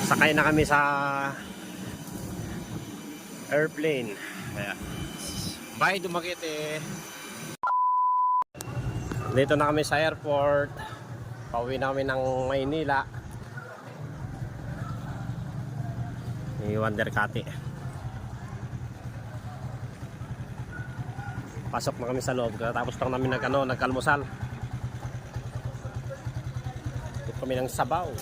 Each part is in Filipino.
Sakay na kami sa airplane. Ayan. Bye Dumaguete. Dito na kami sa airport. Pauwi na kami ng Maynila. Ni Wonder Cati. Pasok na kami sa loob. Tapos lang namin nagkalmusal. Dito kami ng sabaw.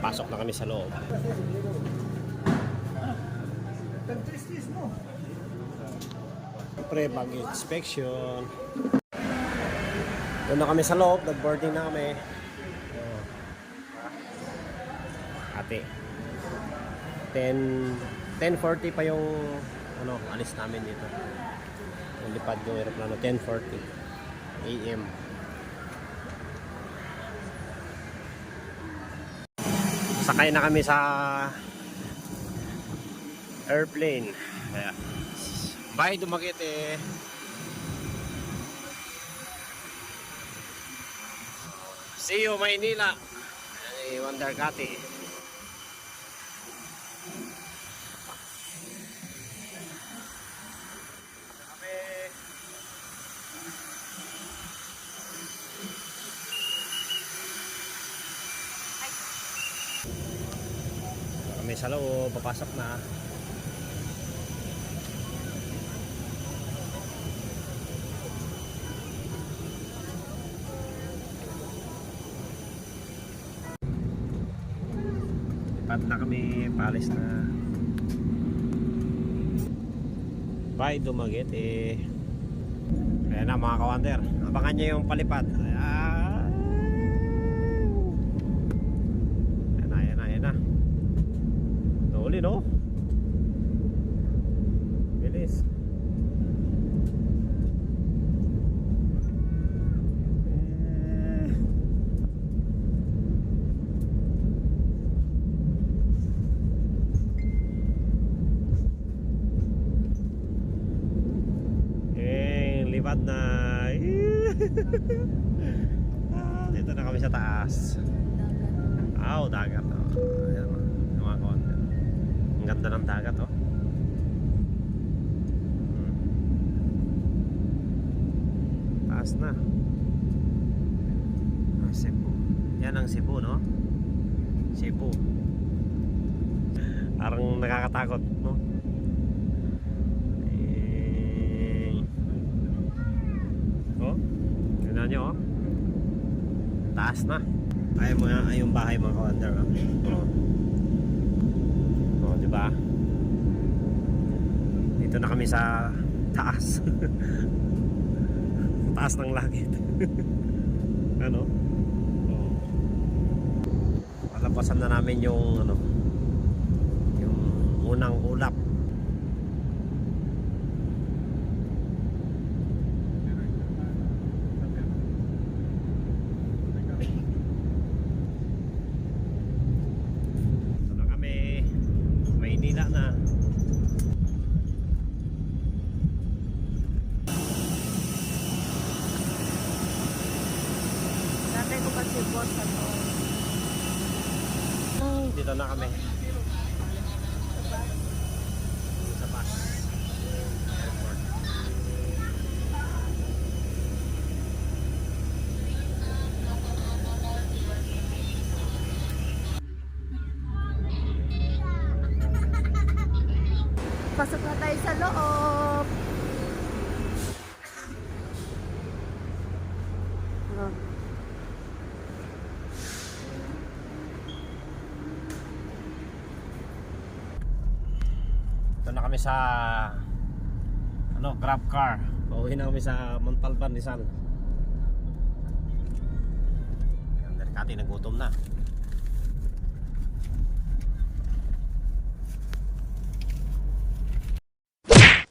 Pasok na kami sa loob. Pre-bag inspection. Doon na kami sa loob. Nag-boarding na kami. Ate. 10:40 pa yung alis namin dito. Yung lipad yung aeroplano. 10:40 AM. Sakay na kami sa airplane. Ayan. Bye Dumaguete. See you Maynila. Ayan, Wonder Cati. Kami sa loob, papasok na. Lipat na kami, palis na. Bye Dumaguete. Ayan na mga ka-wonder, abangan nyo yung palipad. Uli no? Bilis. Lipat na. Dito na kami sa taas. Dagat. Ayan, mga konti. Ang ganda ng dagat, oh. Taas na. Cebu. Yan ang Cebu, no? Cebu. Parang nakakatakot, no? Oh, tignan nyo, oh. Taas na. Ay yung bahay mga ka-wonder, oh. Oh, diba? Dito na kami sa taas. Taas ng langit. Ano? Oh. Palapasan na namin yung yung unang ulap. Maynila na. Dati ko kasi boss ano. Dito na kami. Sa bus. Airport. Pasok na tayo sa loob. Ito na kami sa Grab car. Pauwi na kami sa Montalban, Rizal. Wonder Cati, nagutom na.